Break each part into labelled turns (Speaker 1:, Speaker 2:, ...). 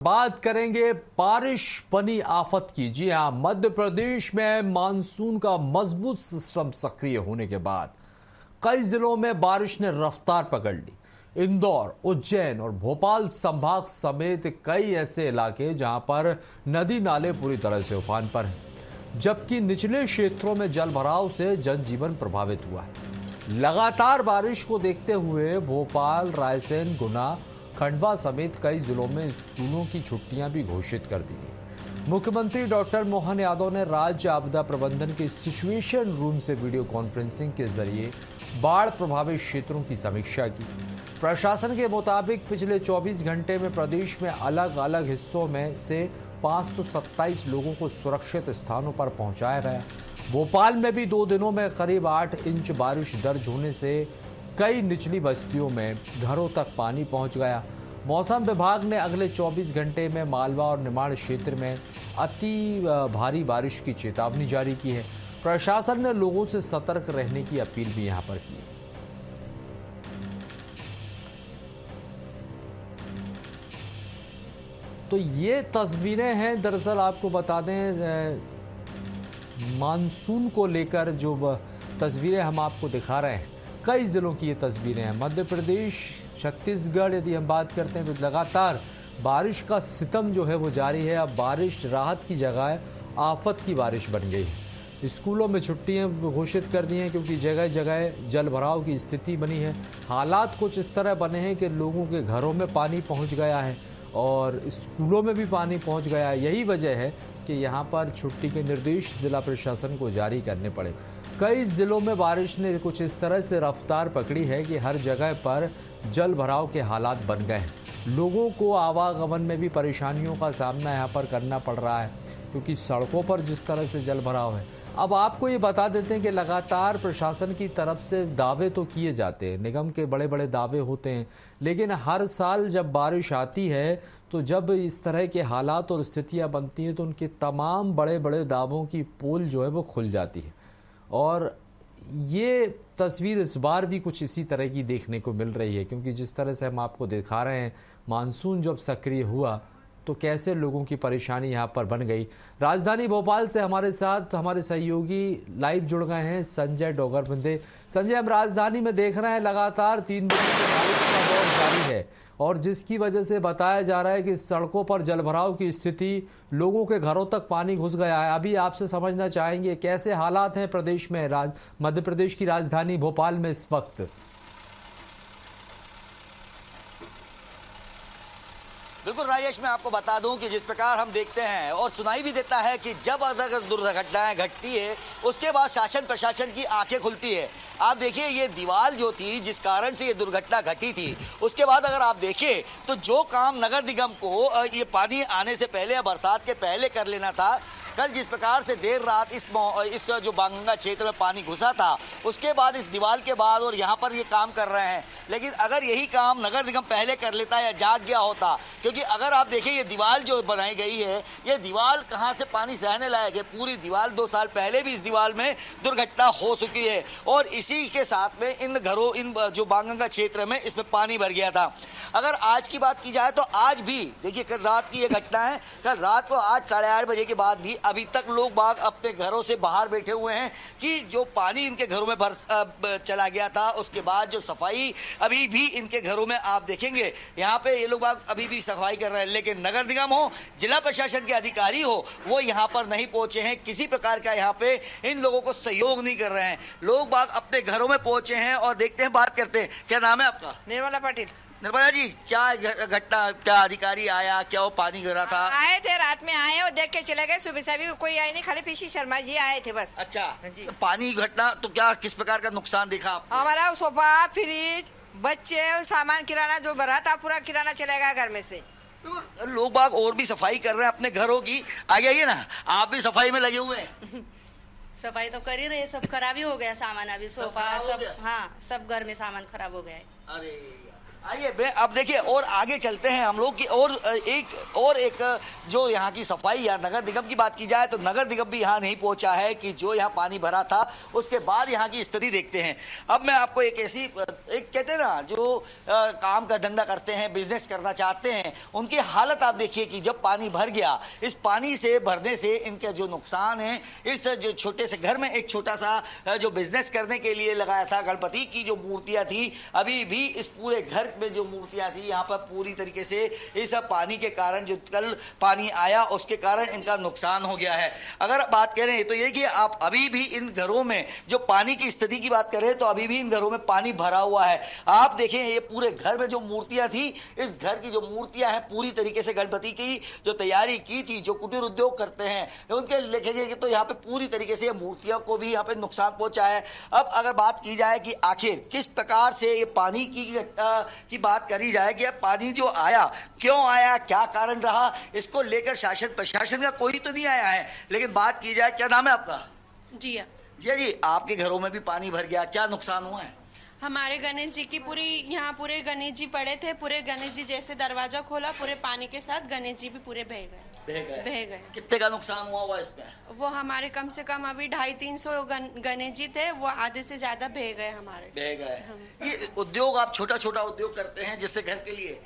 Speaker 1: बात करेंगे बारिश बनी आफत की। जी हां, मध्य प्रदेश में मानसून का मजबूत सिस्टम सक्रिय होने के बाद कई जिलों में बारिश ने रफ्तार पकड़ ली। इंदौर, उज्जैन और भोपाल संभाग समेत कई ऐसे इलाके जहां पर नदी नाले पूरी तरह से उफान पर हैं, जबकि निचले क्षेत्रों में जल भराव से जनजीवन प्रभावित हुआ है। लगातार बारिश को देखते हुए भोपाल, रायसेन, गुना, खंडवा समेत कई जिलों में स्कूलों की छुट्टियां भी घोषित कर दी गई। मुख्यमंत्री डॉक्टर मोहन यादव ने राज्य आपदा प्रबंधन के सिचुएशन रूम से वीडियो कॉन्फ्रेंसिंग के जरिए बाढ़ प्रभावित क्षेत्रों की समीक्षा की। प्रशासन के मुताबिक पिछले 24 घंटे में प्रदेश में अलग अलग हिस्सों में से 527 लोगों को सुरक्षित स्थानों पर पहुंचाया गया। भोपाल में भी 2 दिनों में करीब 8 इंच बारिश दर्ज होने से कई निचली बस्तियों में घरों तक पानी पहुंच गया। मौसम विभाग ने अगले 24 घंटे में मालवा और निमाड़ क्षेत्र में अति भारी बारिश की चेतावनी जारी की है। प्रशासन ने लोगों से सतर्क रहने की अपील भी यहां पर की है। तो ये तस्वीरें हैं, दरअसल आपको बता दें मानसून को लेकर जो तस्वीरें हम आपको दिखा रहे हैं, कई जिलों की ये तस्वीरें हैं। मध्य प्रदेश, छत्तीसगढ़ यदि हम बात करते हैं तो लगातार बारिश का सितम जो है वो जारी है। अब बारिश राहत की जगह आफत की बारिश बन गई है। स्कूलों में छुट्टियां घोषित कर दी हैं क्योंकि जगह जगह जल भराव की स्थिति बनी है। हालात कुछ इस तरह बने हैं कि लोगों के घरों में पानी पहुंच गया है और स्कूलों में भी पानी पहुंच गया है। यही वजह है कि यहाँ पर छुट्टी के निर्देश जिला प्रशासन को जारी करने पड़े। कई जिलों में बारिश ने कुछ इस तरह से रफ्तार पकड़ी है कि हर जगह पर जल भराव के हालात बन गए हैं। लोगों को आवागमन में भी परेशानियों का सामना यहाँ पर करना पड़ रहा है क्योंकि सड़कों पर जिस तरह से जल भराव है। अब आपको ये बता देते हैं कि लगातार प्रशासन की तरफ से दावे तो किए जाते हैं, निगम के बड़े बड़े दावे होते हैं, लेकिन हर साल जब बारिश आती है तो जब इस तरह के हालात और स्थितियाँ बनती हैं तो उनके तमाम बड़े बड़े दावों की पोल जो है वो खुल जाती है। और ये तस्वीर इस बार भी कुछ इसी तरह की देखने को मिल रही है क्योंकि जिस तरह से हम आपको दिखा रहे हैं, मानसून जब सक्रिय हुआ तो कैसे लोगों की परेशानी यहाँ पर बन गई। राजधानी भोपाल से हमारे साथ हमारे सहयोगी लाइव जुड़ गए हैं, संजय डोगर बंदे। संजय, हम राजधानी में देख रहे हैं लगातार 3 दिनों से बारिश का दौर जारी है और जिसकी वजह से बताया जा रहा है कि सड़कों पर जलभराव की स्थिति, लोगों के घरों तक पानी घुस गया है। अभी आपसे समझना चाहेंगे कैसे हालात हैं प्रदेश में, मध्य प्रदेश की राजधानी भोपाल में इस वक्त।
Speaker 2: बिल्कुल राजेश, मैं आपको बता दूं कि जिस प्रकार हम देखते हैं और सुनाई भी देता है कि जब अगर दुर्घटनाएं घटती है उसके बाद शासन प्रशासन की आंखें खुलती है। आप देखिए, ये दीवार जो थी जिस कारण से ये दुर्घटना घटी थी, उसके बाद अगर आप देखिए तो जो काम नगर निगम को ये पानी आने से पहले या बरसात के पहले कर लेना था, कल जिस प्रकार से देर रात इस जो बांगंगा क्षेत्र में पानी घुसा था, उसके बाद इस दीवार के बाद और यहाँ पर ये काम कर रहे हैं। लेकिन अगर यही काम नगर निगम पहले कर लेता या जाग गया होता, क्योंकि अगर आप देखिए ये दीवार जो बनाई गई है, ये दीवार कहाँ से पानी सहने लायक है। पूरी दीवार 2 साल पहले भी इस दीवार में दुर्घटना हो चुकी है और इसी के साथ में इन जो बांगंगा क्षेत्र में इसमें पानी भर गया था। अगर आज की बात की जाए तो आज भी देखिए, कल रात की ये घटना है। कल रात को 8 साढ़े 8 बजे के बाद भी अभी तक लोग बाग अपने घरों से बाहर बैठे हुए हैं कि जो पानी इनके घरों में भर चला गया था, उसके बाद जो सफाई अभी भी इनके घरों में आप देखेंगे, यहाँ पे ये लोग बाग अभी भी सफाई कर रहे हैं। लेकिन नगर निगम हो, जिला प्रशासन के अधिकारी हो, वो यहाँ पर नहीं पहुंचे हैं। किसी प्रकार का यहाँ पे इन लोगों को सहयोग नहीं कर रहे हैं। लोग बाग अपने घरों में पहुंचे हैं और देखते हैं, बात करते हैं। क्या नाम है आपका?
Speaker 3: निर्मला पाटिल।
Speaker 2: निर्मला जी, क्या घटना, क्या अधिकारी आया, क्या वो पानी गिरा था?
Speaker 3: आए थे, रात में आए और देख के चले गए। सुबह से भी कोई आए नहीं, खाली पीसी शर्मा जी आए थे बस।
Speaker 2: अच्छा
Speaker 3: जी।
Speaker 2: तो पानी घटना तो क्या, किस प्रकार का नुकसान देखा आप?
Speaker 3: हमारा सोफा, फ्रिज, बच्चे, सामान किराना जो भरा था पूरा किराना चले गया घर में से।
Speaker 2: लोग बाग और भी सफाई कर रहे हैं अपने घरों की। आगे आइए ना, आप भी सफाई में लगे हुए हैं।
Speaker 4: सफाई तो कर ही रहे, सब खराब ही हो गया सामान। अभी सोफा सब, हाँ, सब घर में सामान खराब हो गया है।
Speaker 2: अरे आइए अब देखिए और आगे चलते हैं हम लोग की और एक जो यहाँ की सफाई या नगर निगम की बात की जाए तो नगर निगम भी यहाँ नहीं पहुंचा है कि जो यहाँ पानी भरा था उसके बाद यहाँ की स्थिति देखते हैं। अब मैं आपको एक कहते हैं ना जो काम का धंधा करते हैं, बिजनेस करना चाहते हैं, उनकी हालत आप देखिए कि जब पानी भर गया, इस पानी से भरने से इनका जो नुकसान है, इस जो छोटे से घर में एक छोटा सा जो बिजनेस करने के लिए लगाया था, गणपति की जो मूर्तियां थी, अभी भी इस पूरे घर में जो मूर्तियां थी यहाँ पर पूरी तरीके से इस पानी के कारण जो कल पानी आया उसके कारण इनका नुकसान हो गया है। अगर बात करें तो ये कि आप अभी भी इन घरों में जो पानी की स्थिति की बात करें तो अभी भी इन घरों में पानी भरा हुआ है। आप देखें ये पूरे घर में जो मूर्तियां थी, इस घर की जो मूर्तियां हैं पूरी तरीके से गणपति की जो तैयारी की थी, जो कुटीर उद्योग करते हैं उनके देखेंगे तो यहाँ पे पूरी तरीके से मूर्तियों को भी यहाँ पे नुकसान पहुंचा है। अब अगर बात की जाए कि आखिर किस प्रकार से ये पानी की बात करी जाए कि पानी जो आया, क्यों आया, क्या कारण रहा, इसको लेकर शासन प्रशासन का कोई तो नहीं आया है। लेकिन बात की जाए, क्या नाम है आपका?
Speaker 5: जिया।
Speaker 2: जिया जी, आपके घरों में भी पानी भर गया, क्या नुकसान हुआ है?
Speaker 5: हमारे गणेश जी की यहाँ पूरे गणेश जी पड़े थे, पूरे गणेश जी जैसे दरवाजा खोला पूरे पानी के साथ गणेश जी भी पूरे बह गए।
Speaker 2: कितने का नुकसान हुआ इसमें?
Speaker 5: वो हमारे कम से कम अभी 250-300 गणेश जी थे, वो आधे से ज्यादा बह गए हमारे।
Speaker 2: बह गए। ये उद्योग आप छोटा छोटा उद्योग करते हैं जिससे घर के लिए?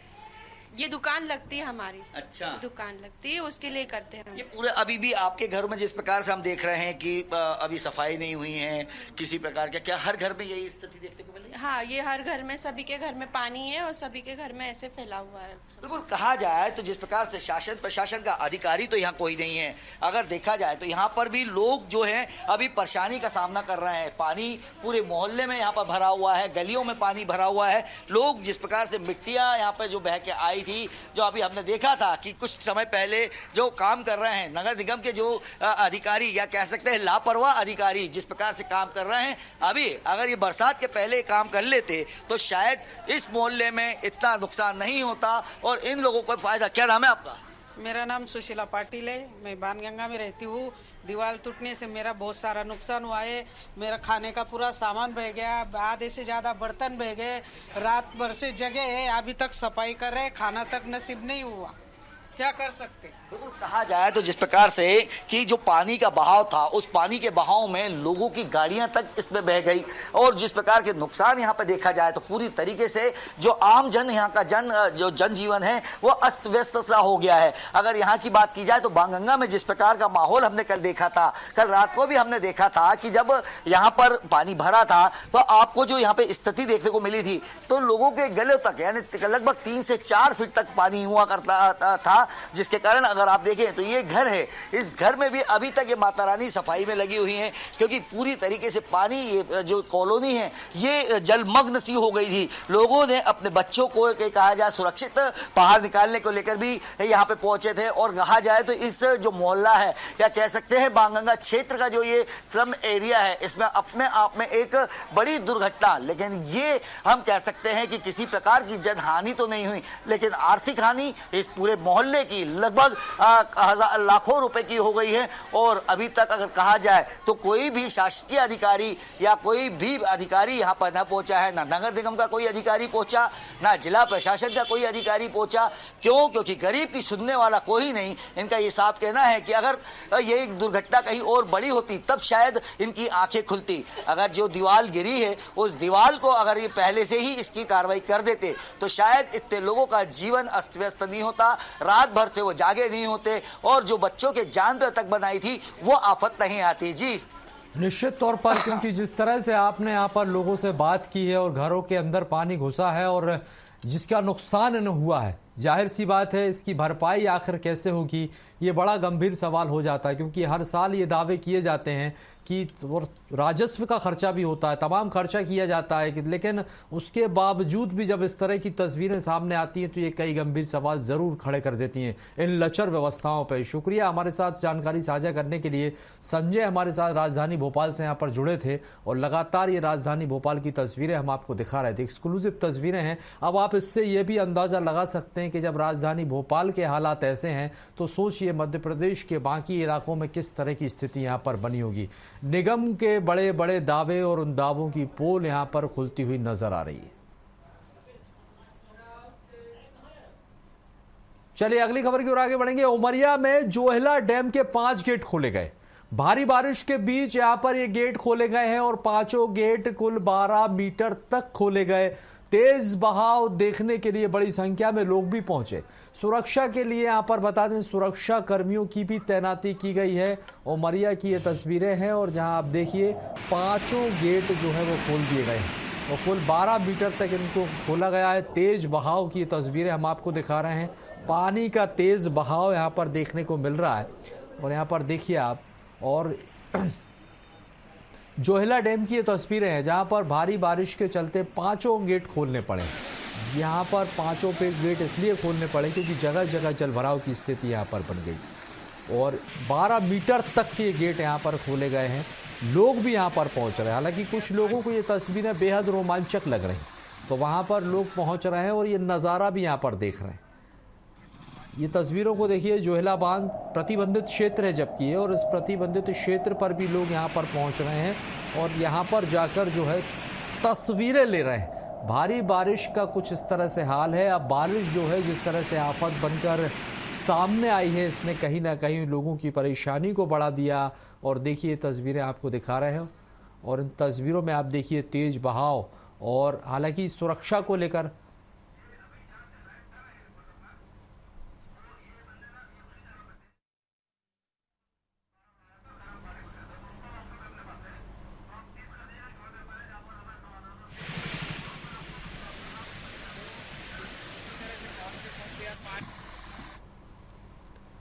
Speaker 5: ये दुकान लगती है हमारी।
Speaker 2: अच्छा,
Speaker 5: दुकान लगती है उसके लिए करते हैं।
Speaker 2: ये पूरे अभी भी आपके घर में जिस प्रकार से हम देख रहे हैं कि अभी सफाई नहीं हुई है किसी प्रकार का, क्या हर घर में यही स्थिति देखने को मिली?
Speaker 5: हाँ, ये हर घर में, सभी के घर में पानी है और सभी के घर में ऐसे फैला हुआ है।
Speaker 2: बिल्कुल, कहा जाए तो जिस प्रकार से शासन प्रशासन का अधिकारी तो यहाँ कोई नहीं है। अगर देखा जाए तो यहाँ पर भी लोग जो है अभी परेशानी का सामना कर रहे हैं। पानी पूरे मोहल्ले में यहाँ पर भरा हुआ है, गलियों में पानी भरा हुआ है। लोग जिस प्रकार से मिट्टियाँ यहाँ पर जो बह के आई थी, जो अभी हमने देखा था कि कुछ समय पहले जो काम कर रहे हैं नगर निगम के जो अधिकारी या कह सकते हैं लापरवाह अधिकारी जिस प्रकार से काम कर रहे हैं, अभी अगर ये बरसात के पहले काम कर लेते तो शायद इस मोहल्ले में इतना नुकसान नहीं होता और इन लोगों को फायदा। क्या नाम है आपका?
Speaker 6: मेरा नाम सुशीला पाटिल है, मैं बाणगंगा में रहती हूँ। दीवार टूटने से मेरा बहुत सारा नुकसान हुआ है। मेरा खाने का पूरा सामान बह गया, आधे से ज्यादा बर्तन बह गए। रात भर से जगह है, अभी तक सफाई कर रहे, खाना तक नसीब नहीं हुआ, क्या कर सकते।
Speaker 2: बिल्कुल, कहा जाए तो जिस प्रकार से कि जो पानी का बहाव था, उस पानी के बहाव में लोगों की गाड़ियां तक इसमें बह गई और जिस प्रकार के नुकसान यहाँ पे देखा जाए तो पूरी तरीके से जो आम जन यहाँ का जो जनजीवन है वो अस्त व्यस्त सा हो गया है। अगर यहाँ की बात की जाए तो बाणगंगा में जिस प्रकार का माहौल हमने कल देखा था, कल रात को भी हमने देखा था कि जब यहाँ पर पानी भरा था तो आपको जो यहाँ पे स्थिति देखने को मिली थी तो लोगों के गले तक यानी लगभग 3 से 4 फीट तक पानी हुआ करता था, जिसके कारण अगर आप देखें तो ये घर है, इस घर में भी अभी तक ये माता रानी सफाई में लगी हुई हैं क्योंकि पूरी तरीके से पानी, ये जो कॉलोनी है ये जलमग्न सी हो गई थी। लोगों ने अपने बच्चों को कहा जाए सुरक्षित बाहर निकालने को लेकर भी यहाँ पे पहुंचे थे और कहा जाए तो इस जो मोहल्ला है या कह सकते हैं बाणगंगा क्षेत्र का जो ये स्लम एरिया है, इसमें अपने आप में एक बड़ी दुर्घटना, लेकिन ये हम कह सकते हैं कि किसी प्रकार की जनहानि तो नहीं हुई लेकिन आर्थिक हानि इस पूरे मोहल्ले की लगभग लाखों रुपए की हो गई है। और अभी तक अगर कहा जाए तो कोई भी शासकीय अधिकारी या कोई भी अधिकारी यहाँ पर न पहुंचा है, ना नगर निगम का कोई अधिकारी पहुंचा, ना जिला प्रशासन का कोई अधिकारी पहुंचा। क्यों? क्योंकि गरीब की सुनने वाला कोई नहीं। इनका ये साफ कहना है कि अगर ये एक दुर्घटना कहीं और बड़ी होती तब शायद इनकी आंखें खुलती। अगर जो दीवार गिरी है उस दीवार को अगर ये पहले से ही इसकी कार्रवाई कर देते तो शायद इतने लोगों का जीवन अस्त व्यस्त नहीं होता, रात भर से वो जागे नहीं होते और जो बच्चों के जान पे तक बनाई थी वो आफत नहीं आती। जी
Speaker 1: निश्चित तौर पर, क्योंकि जिस तरह से आपने यहाँ पर लोगों से बात की है और घरों के अंदर पानी घुसा है और जिसका नुकसान न हुआ है, जाहिर सी बात है इसकी भरपाई आखिर कैसे होगी, ये बड़ा गंभीर सवाल हो जाता है। क्योंकि हर साल ये दावे किए जाते हैं कि राजस्व का खर्चा भी होता है, तमाम खर्चा किया जाता है, लेकिन उसके बावजूद भी जब इस तरह की तस्वीरें सामने आती हैं तो ये कई गंभीर सवाल ज़रूर खड़े कर देती हैं इन लचर व्यवस्थाओं पर। शुक्रिया हमारे साथ जानकारी साझा करने के लिए। संजय हमारे साथ राजधानी भोपाल से यहाँ पर जुड़े थे और लगातार ये राजधानी भोपाल की तस्वीरें हम आपको दिखा रहे थे, एक्सक्लूसिव तस्वीरें हैं। अब आप इससे ये भी अंदाज़ा लगा सकते हैं कि जब राजधानी भोपाल के हालात ऐसे हैं तो सोचिए मध्य प्रदेश के बाकी इलाकों में किस तरह की स्थिति यहाँ पर बनी होगी। निगम के बड़े बड़े दावे और उन दावों की पोल यहाँ पर खुलती हुई नजर आ रही है। चलिए अगली खबर की ओर आगे बढ़ेंगे। उमरिया में जोहला डैम के 5 गेट खोले गए। भारी बारिश के बीच यहां पर ये गेट खोले गए हैं और 5 गेट कुल 12 मीटर तक खोले गए। तेज बहाव देखने के लिए बड़ी संख्या में लोग भी पहुंचे। सुरक्षा के लिए यहां पर बता दें सुरक्षा कर्मियों की भी तैनाती की गई है। उमरिया की ये तस्वीरें हैं और जहां आप देखिए 5 गेट जो है वो खोल दिए गए हैं और कुल 12 मीटर तक इनको खोला गया है। तेज बहाव की ये तस्वीरें हम आपको दिखा रहे हैं। पानी का तेज बहाव यहाँ पर देखने को मिल रहा है और यहाँ पर देखिए आप, और जोहला डैम की ये तस्वीरें हैं जहाँ पर भारी बारिश के चलते 5 गेट खोलने पड़े। यहाँ पर 5 पे गेट इसलिए खोलने पड़े क्योंकि जगह जगह जलभराव की स्थिति यहाँ पर बन गई और 12 मीटर तक के गेट यहाँ पर खोले गए हैं। लोग भी यहाँ पर पहुँच रहे हैं। हालांकि कुछ लोगों को ये तस्वीरें बेहद रोमांचक लग रही, तो वहाँ पर लोग पहुँच रहे हैं और ये नज़ारा भी यहाँ पर देख रहे हैं। ये तस्वीरों को देखिए, जोहला बांध प्रतिबंधित क्षेत्र है जबकि ये, और इस प्रतिबंधित क्षेत्र पर भी लोग यहाँ पर पहुँच रहे हैं और यहाँ पर जाकर जो है तस्वीरें ले रहे हैं। भारी बारिश का कुछ इस तरह से हाल है। अब बारिश जो है जिस तरह से आफत बनकर सामने आई है, इसने कहीं ना कहीं लोगों की परेशानी को बढ़ा दिया। और देखिए तस्वीरें आपको दिखा रहे हैं और इन तस्वीरों में आप देखिए तेज बहाव, और हालांकि सुरक्षा को लेकर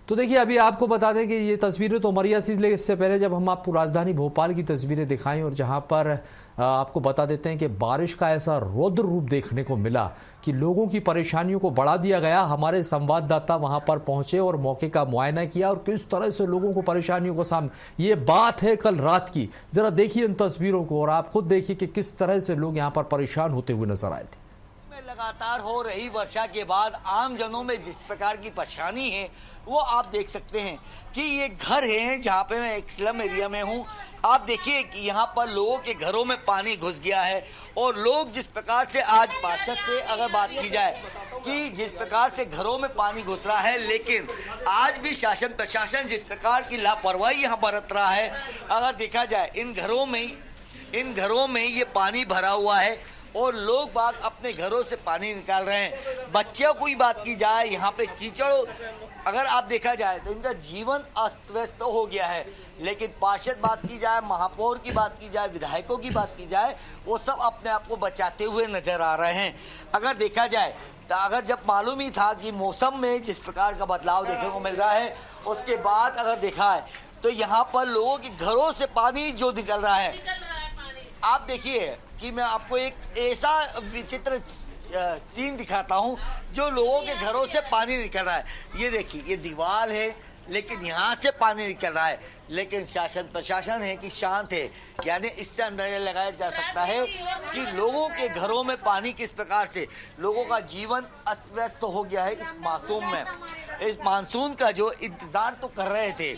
Speaker 1: तो देखिए अभी आपको बता दें कि ये तस्वीरें तो उमरिया से, इससे पहले जब हम आपको राजधानी भोपाल की तस्वीरें दिखाएं और जहां पर आपको बता देते हैं कि बारिश का ऐसा रौद्र रूप देखने को मिला कि लोगों की परेशानियों को बढ़ा दिया गया। हमारे संवाददाता वहां पर पहुंचे और मौके का मुआयना किया और किस तरह से लोगों को परेशानियों को सामने, ये बात है कल रात की। जरा देखिए इन तस्वीरों को और आप खुद देखिए कि किस तरह से लोग यहाँ पर परेशान होते हुए नजर आए थे।
Speaker 2: लगातार हो रही वर्षा के बाद आम जनों में जिस प्रकार की परेशानी है वो आप देख सकते हैं कि ये घर है जहाँ पे मैं एक स्लम एरिया में हूँ। आप देखिए कि यहाँ पर लोगों के घरों में पानी घुस गया है और लोग जिस प्रकार से आज पार्षद से अगर बात की जाए कि जिस प्रकार से घरों में पानी घुस रहा है, लेकिन आज भी शासन प्रशासन जिस प्रकार की लापरवाही यहाँ बरत रहा है। अगर देखा जाए इन घरों में ये पानी भरा हुआ है और लोग बाग अपने घरों से पानी निकाल रहे हैं। बच्चों की बात की जाए, यहाँ पे कीचड़ अगर आप देखा जाए तो इनका जीवन अस्त व्यस्त हो गया है। लेकिन पार्षद बात की जाए, महापौर की बात की जाए, विधायकों की बात की जाए, वो सब अपने आप को बचाते हुए नजर आ रहे हैं। अगर देखा जाए तो अगर जब मालूम ही था कि मौसम में जिस प्रकार का बदलाव देखने को मिल रहा है, उसके बाद अगर देखा है तो यहाँ पर लोगों के घरों से पानी जो निकल रहा है, आप देखिए कि मैं आपको एक ऐसा विचित्र सीन दिखाता हूं जो लोगों के घरों से पानी निकल रहा है। ये देखिए, ये दीवार है लेकिन यहाँ से पानी निकल रहा है, लेकिन शासन प्रशासन है कि शांत है। यानी इससे अंदाजा लगाया जा सकता है कि लोगों के घरों में पानी किस प्रकार से, लोगों का जीवन अस्त व्यस्त हो गया है। इस मासूम में इस मानसून का जो इंतजार तो कर रहे थे,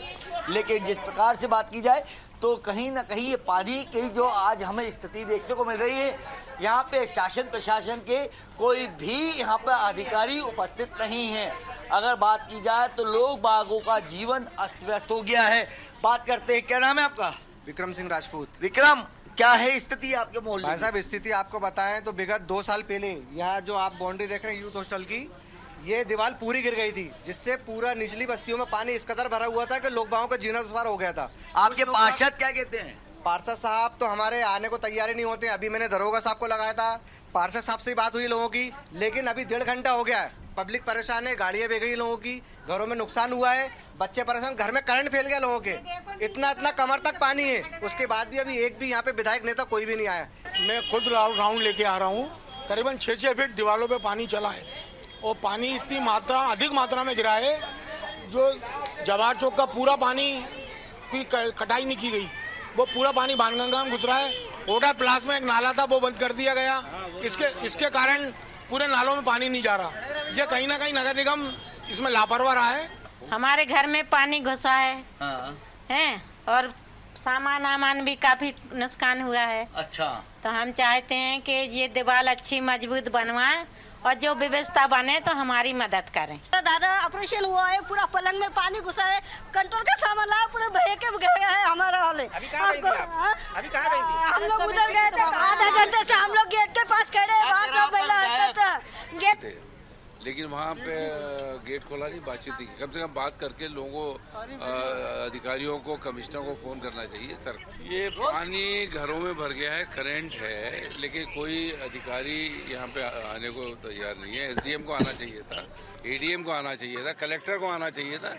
Speaker 2: लेकिन जिस प्रकार से बात की जाए तो कहीं ना कहीं ये पानी की जो आज हमें स्थिति देखने को मिल रही है, यहाँ पे शासन प्रशासन के कोई भी यहाँ पे अधिकारी उपस्थित नहीं है। अगर बात की जाए तो लोग बागों का जीवन अस्त व्यस्त हो गया है। बात करते हैं, क्या नाम है आपका?
Speaker 7: विक्रम सिंह राजपूत।
Speaker 2: विक्रम, क्या है स्थिति आपके मोहल्ले
Speaker 7: भाई
Speaker 2: में?
Speaker 7: साहब स्थिति आपको बताएं तो विगत 2 साल पहले यहाँ जो आप बाउंड्री देख रहे हैं यूथ हॉस्टल की, ये दीवार पूरी गिर गई थी, जिससे पूरा निचली बस्तियों में पानी इस कदर भरा हुआ था कि लोग बागों का जीना दुश्वार हो गया था।
Speaker 2: आपके पार्षद क्या कहते हैं?
Speaker 7: पार्षद साहब तो हमारे आने को तैयार ही नहीं होते। अभी मैंने दरोगा साहब को लगाया था, पार्षद साहब से बात हुई लोगों की, लेकिन अभी 1.5 घंटा हो गया है। पब्लिक परेशान है, गाड़ियां बह गई लोगों की, घरों में नुकसान हुआ है, बच्चे परेशान, घर में करंट फैल गया लोगों के, इतना कमर तक पानी है। उसके बाद भी अभी एक भी यहाँ पे विधायक नेता कोई भी नहीं आया।
Speaker 8: मैं खुद राउंड लेके आ रहा हूँ। करीबन 6-6 फीट दीवारों पे पानी चला है और पानी इतनी अधिक मात्रा में गिरा है जो जवाहर चौक का पूरा पानी की कटाई नहीं की गई, वो पूरा पानी बाणगंगा में घुस रहा है। ओडा प्लास में एक नाला था वो बंद कर दिया गया, इसके कारण पूरे नालों में पानी नहीं जा रहा। ये कहीं ना कहीं नगर निगम इसमें लापरवाह रहा है।
Speaker 9: हमारे घर में पानी घुसा है, हैं, और सामान भी काफी नुकसान हुआ है।
Speaker 2: अच्छा,
Speaker 9: तो हम चाहते हैं कि ये दीवार अच्छी मजबूत बनवाएं और जो व्यवस्था बने तो हमारी मदद करें।
Speaker 10: दादा ऑपरेशन हुआ है, पूरा पलंग में पानी घुसा है, कंट्रोल का सामान लाया, पूरे बहे के गया है हमारा हाल है।
Speaker 7: अभी कहाँ गई थी आप? अभी कहाँ गई थी?
Speaker 10: हम लोग उधर गए थे, आधा घंटे से हम लोग गेट के पास खड़े हैं, वहाँ सब महिला हटता था गेट,
Speaker 11: लेकिन वहाँ पे गेट खोला नहीं, बातचीत नहीं की। कम से कम बात करके लोगों अधिकारियों को, कमिश्नर को फोन करना चाहिए। सर, ये पानी घरों में भर गया है, करंट है, लेकिन कोई अधिकारी यहाँ पे आने को तैयार नहीं है। एसडीएम को आना चाहिए था, एडीएम को आना चाहिए था, कलेक्टर को आना चाहिए था।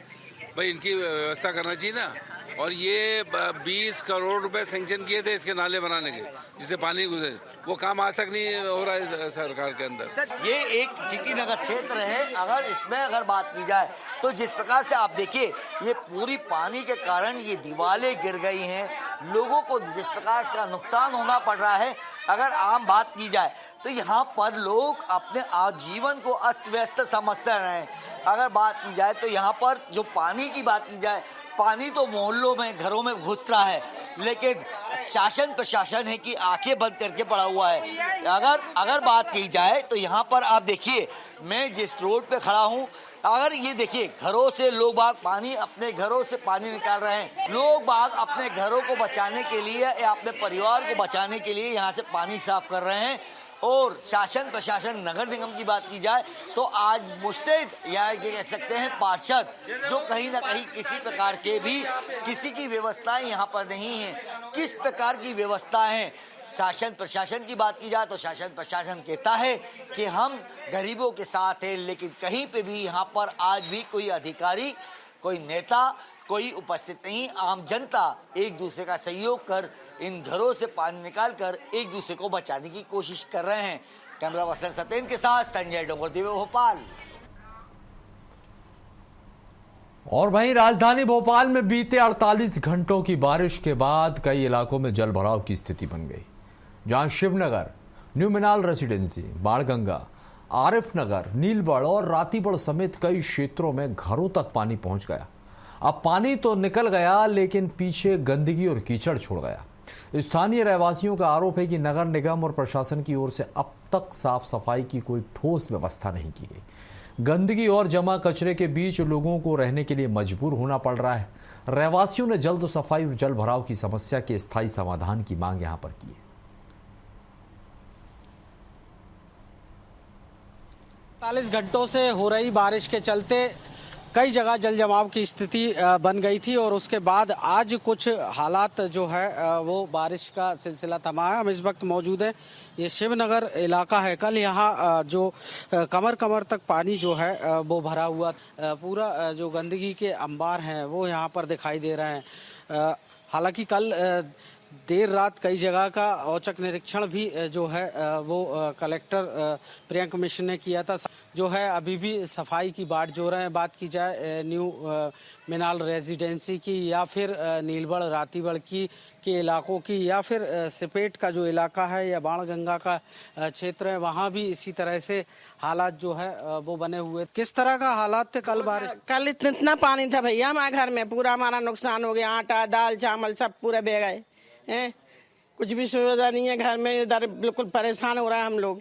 Speaker 11: भाई इनकी व्यवस्था करना चाहिए ना। और ये 20 करोड़ रुपए सैंक्शन किए थे इसके नाले बनाने के, जिससे पानी गुजरे, वो काम आज तक नहीं हो रहा है सरकार के अंदर।
Speaker 2: ये एक टीटी नगर क्षेत्र है। अगर बात की जाए तो जिस प्रकार से आप देखिए, ये पूरी पानी के कारण ये दीवारें गिर गई हैं, लोगों को जिस प्रकार का नुकसान होना पड़ रहा है। अगर आम बात की जाए तो यहाँ पर लोग अपने आजीवन को अस्त व्यस्त समझ रहे हैं। अगर बात की जाए तो यहाँ पर जो पानी की बात की जाए, पानी तो मोहल्लों में, घरों में घुस रहा है, लेकिन शासन प्रशासन है कि आंखें बंद करके पड़ा हुआ है। अगर बात की जाए तो यहाँ पर आप देखिए, मैं जिस रोड पे खड़ा हूँ, अगर ये देखिए, घरों से लोग बाग पानी, अपने घरों से पानी निकाल रहे हैं। लोग बाग अपने घरों को बचाने के लिए या अपने परिवार को बचाने के लिए यहाँ से पानी साफ कर रहे हैं। और शासन प्रशासन, नगर निगम की बात की जाए तो आज मुस्तैद या ये कह सकते हैं पार्षद, जो कहीं ना कहीं किसी प्रकार के भी किसी की व्यवस्थाएं यहाँ पर नहीं है। किस प्रकार की व्यवस्था है? शासन प्रशासन की बात की जाए तो शासन प्रशासन कहता है कि हम गरीबों के साथ हैं, लेकिन कहीं पे भी यहाँ पर आज भी कोई अधिकारी, कोई नेता, कोई उपस्थित नहीं। आम जनता एक दूसरे का सहयोग कर इन घरों से पानी निकालकर एक दूसरे को बचाने की कोशिश कर रहे हैं। कैमरा पर्सन सत्येंद्र के साथ संजय डोंगरदेव, भोपाल।
Speaker 1: और वहीं राजधानी भोपाल में बीते 48 घंटों की बारिश के बाद कई इलाकों में जल भराव की स्थिति बन गई, जहां शिवनगर, न्यू मिनाल रेसिडेंसी, बाणगंगा, आरिफ नगर, नीलबड़ और रातीबड़ समेत कई क्षेत्रों में घरों तक पानी पहुंच गया। अब पानी तो निकल गया, लेकिन पीछे गंदगी और कीचड़ छोड़ गया। स्थानीय रहवासियों का आरोप है कि नगर निगम और प्रशासन की ओर से अब तक साफ सफाई की कोई ठोस व्यवस्था नहीं की गई। गंदगी और जमा कचरे के बीच लोगों को रहने के लिए मजबूर होना पड़ रहा है। रहवासियों ने जल्द सफाई और जल भराव की समस्या के स्थायी समाधान की मांग यहां पर की है।
Speaker 12: 40 घंटों से हो रही बारिश के चलते कई जगह जल जमाव की स्थिति बन गई थी और उसके बाद आज कुछ हालात जो है वो बारिश का सिलसिला थमा है। हम इस वक्त मौजूद हैं, ये शिवनगर इलाका है। कल यहाँ जो कमर कमर तक पानी जो है वो भरा हुआ, पूरा जो गंदगी के अंबार हैं वो यहाँ पर दिखाई दे रहे हैं। हालांकि कल देर रात कई जगह का औचक निरीक्षण भी जो है वो कलेक्टर प्रियंक मिश्र ने किया था। जो है अभी भी सफाई की बाट जो रहे हैं। बात की जाए न्यू मिनाल रेजिडेंसी की या फिर नीलबड़ रातीबड़ के इलाकों की या फिर सिपेट का जो इलाका है या बाणगंगा का क्षेत्र है, वहाँ भी इसी तरह से हालात जो है वो बने हुए। किस तरह का हालात थे कल बारिश?
Speaker 13: कल इतना पानी था भैया हमारे घर में, पूरा हमारा नुकसान हो गया। आटा, दाल, चावल सब पूरे बह गए हैं। कुछ भी सुविधा नहीं है घर में, इधर बिल्कुल परेशान हो रहा है हम लोग।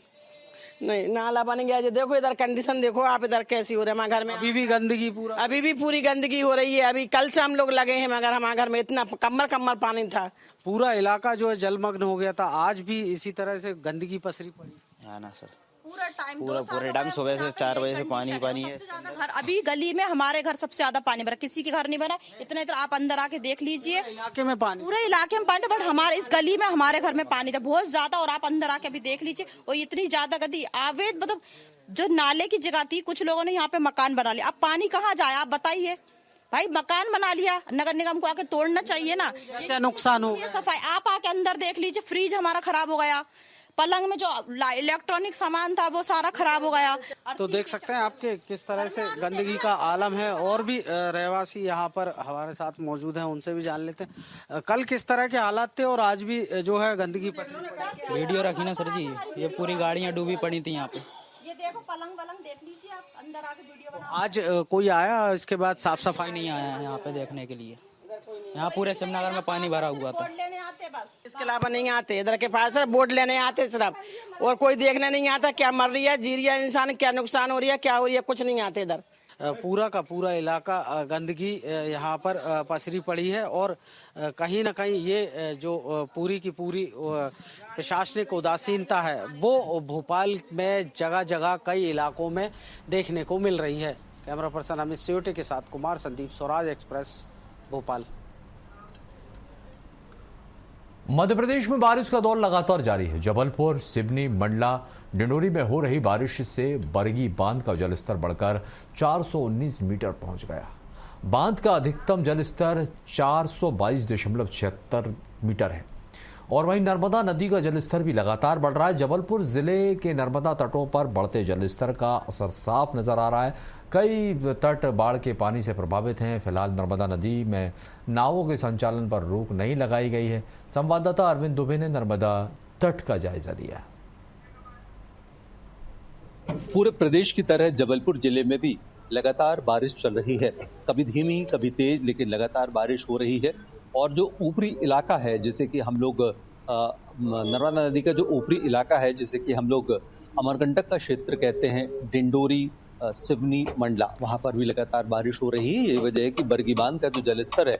Speaker 13: नहीं, नाला बन गया। जो देखो इधर कंडीशन देखो आप, इधर कैसी हो रही है हमारे घर में।
Speaker 12: अभी भी गंदगी
Speaker 13: अभी भी पूरी गंदगी हो रही है। अभी कल से हम लोग लगे हैं, मगर हमारे घर में इतना कमर पानी था।
Speaker 12: पूरा इलाका जो है जलमग्न हो गया था। आज भी इसी तरह से गंदगी पसरी पड़ी
Speaker 14: है ना सर। पूरे टाइम सुबह से 4 बजे से पानी है।
Speaker 15: सबसे ज्यादा घर अभी गली में हमारे घर सबसे ज्यादा पानी भरा, किसी के घर नहीं भरा। इतना आप अंदर आके देख लीजिए,
Speaker 12: इलाके में पानी,
Speaker 15: पूरे इलाके में पानी था। बट हमारे इस गली में हमारे घर में पानी था बहुत ज्यादा। और आप अंदर आके भी देख लीजिए, और इतनी ज्यादा गंदी आवेद, मतलब जो नाले की जगह थी, कुछ लोगों ने यहाँ पे मकान बना लिया। अब पानी कहाँ जाए आप बताइए भाई? मकान बना लिया, नगर निगम को आके तोड़ना चाहिए ना।
Speaker 12: क्या नुकसान हो?
Speaker 15: सफाई आप आके अंदर देख लीजिए, फ्रिज हमारा खराब हो गया, पलंग में जो इलेक्ट्रॉनिक सामान था वो सारा खराब हो गया।
Speaker 12: तो देख सकते हैं आपके किस तरह से गंदगी का आलम है। और भी रहवासी यहाँ पर हमारे साथ मौजूद हैं, उनसे भी जान लेते हैं कल किस तरह के हालात थे और आज भी जो है गंदगी पर।
Speaker 14: वीडियो रखी ना सर जी, ये पूरी गाड़ियाँ डूबी पड़ी थी यहाँ पे।
Speaker 15: ये देखो पलंग देख लीजिए आप, अंदर आके वीडियो बनाओ।
Speaker 12: आज कोई आया इसके बाद साफ सफाई?
Speaker 14: नहीं आया यहाँ पे देखने के लिए।
Speaker 12: यहाँ पूरे शिवनगर में पानी भरा हुआ था।
Speaker 13: लेने आते बस, इसके अलावा नहीं आते। इधर के पास बोर्ड लेने आते सिर्फ, और कोई देखने नहीं आता क्या मर रही है, जी रही है इंसान, क्या नुकसान हो रही है, क्या हो रही है, कुछ नहीं आते इधर।
Speaker 12: पूरा का पूरा इलाका गंदगी यहाँ पर पसरी पड़ी है और कहीं ना कहीं ये जो पूरी की पूरी प्रशासनिक उदासीनता है वो भोपाल में जगह जगह कई इलाकों में देखने को मिल रही है। कैमरा पर्सन अमित सेवटे के साथ कुमार संदीप, स्वराज एक्सप्रेस, भोपाल।
Speaker 1: मध्य प्रदेश में बारिश का दौर लगातार जारी है। जबलपुर, सिवनी, मंडला, डिंडोरी में हो रही बारिश से बरगी बांध का जलस्तर बढ़कर 419 मीटर पहुंच गया। बांध का अधिकतम जलस्तर 422.76 मीटर है और वहीं नर्मदा नदी का जलस्तर भी लगातार बढ़ रहा है। जबलपुर जिले के नर्मदा तटों पर बढ़ते जलस्तर का असर साफ नजर आ रहा है। कई तट बाढ़ के पानी से प्रभावित हैं। फिलहाल नर्मदा नदी में नावों के संचालन पर रोक नहीं लगाई गई है। संवाददाता अरविंद दुबे ने नर्मदा तट का जायजा लिया।
Speaker 16: पूरे प्रदेश की तरह जबलपुर जिले में भी लगातार बारिश चल रही है, कभी धीमी कभी तेज, लेकिन लगातार बारिश हो रही है। और जो ऊपरी इलाका है, जैसे कि हम लोग नर्मदा नदी का जो ऊपरी इलाका है, जैसे कि हम लोग अमरकंटक का क्षेत्र कहते हैं, डिंडोरी, सिवनी, मंडला, वहाँ पर भी लगातार बारिश हो रही है। ये वजह है कि बरगी बांध का जो जलस्तर है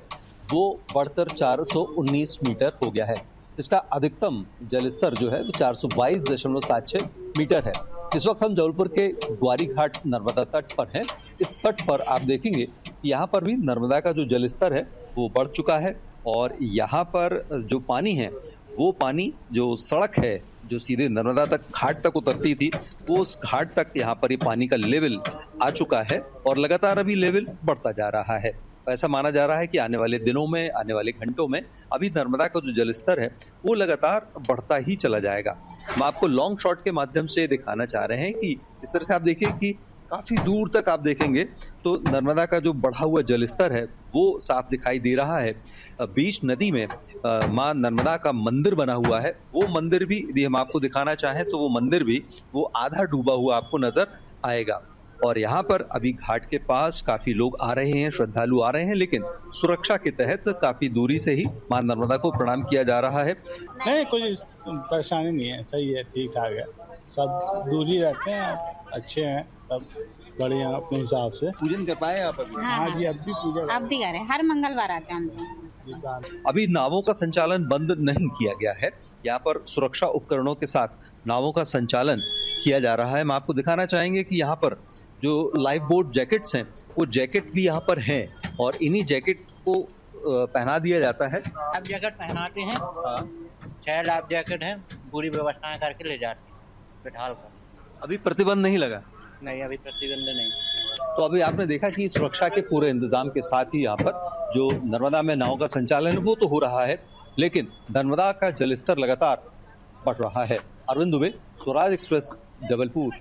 Speaker 16: वो बढ़कर 419 मीटर हो गया है। इसका अधिकतम जलस्तर जो है वो 422.76 मीटर है। इस वक्त हम जबलपुर के ग्वारी घाट नर्मदा तट पर हैं। इस तट पर आप देखेंगे यहाँ पर भी नर्मदा का जो जलस्तर है वो बढ़ चुका है और यहाँ पर जो पानी है वो पानी जो सड़क है जो सीधे नर्मदा तक घाट तक उतरती थी वो उस घाट तक यहाँ पर ये पानी का लेवल आ चुका है और लगातार अभी लेवल बढ़ता जा रहा है। ऐसा माना जा रहा है कि आने वाले दिनों में, आने वाले घंटों में अभी नर्मदा का जो जलस्तर है वो लगातार बढ़ता ही चला जाएगा। हम आपको लॉन्ग शॉट के माध्यम से दिखाना चाह रहे हैं कि इस तरह से आप देखिए कि काफी दूर तक आप देखेंगे तो नर्मदा का जो बढ़ा हुआ जलस्तर है वो साफ दिखाई दे रहा है। बीच नदी में मां नर्मदा का मंदिर बना हुआ है, वो मंदिर भी यदि हम आपको दिखाना चाहें तो वो मंदिर भी वो आधा डूबा हुआ आपको नजर आएगा। और यहाँ पर अभी घाट के पास काफी लोग आ रहे हैं, श्रद्धालु आ रहे हैं, लेकिन सुरक्षा के तहत काफी दूरी से ही मां नर्मदा को प्रणाम किया जा रहा है।
Speaker 17: नहीं, कुछ परेशानी नहीं है, सही है, ठीक ठाक है, सब दूरी रहते हैं, अच्छे हैं, सब बढ़िया अपने हिसाब से।
Speaker 16: पूजन कर पाए आप अभी?
Speaker 17: हाँ जी, अब भी पूजा,
Speaker 18: अब भी कर हर मंगलवार आते हैं हम।
Speaker 16: अभी नावों का संचालन बंद नहीं किया गया है। यहाँ पर सुरक्षा उपकरणों के साथ नावों का संचालन किया जा रहा है। हम आपको दिखाना चाहेंगे कि यहाँ पर जो लाइफ बोट जैकेट्स हैं वो जैकेट भी यहाँ पर हैं और इन्हीं जैकेट को पहना दिया जाता है।
Speaker 19: लाइफ जैकेट पहनाते हैं, 6 लाइफ जैकेट है, पूरी व्यवस्थाएं करके ले जाते हैं बैठाल कर।
Speaker 16: अभी प्रतिबंध नहीं लगा?
Speaker 19: नहीं, अभी प्रतिबंध नहीं।
Speaker 16: तो अभी आपने देखा कि सुरक्षा के पूरे इंतजाम के साथ ही यहाँ पर जो नर्मदा में नाव का संचालन वो तो हो रहा है, लेकिन नर्मदा का जलस्तर लगातार बढ़ रहा है। अरविंद दुबे, स्वराज एक्सप्रेस, जबलपुर।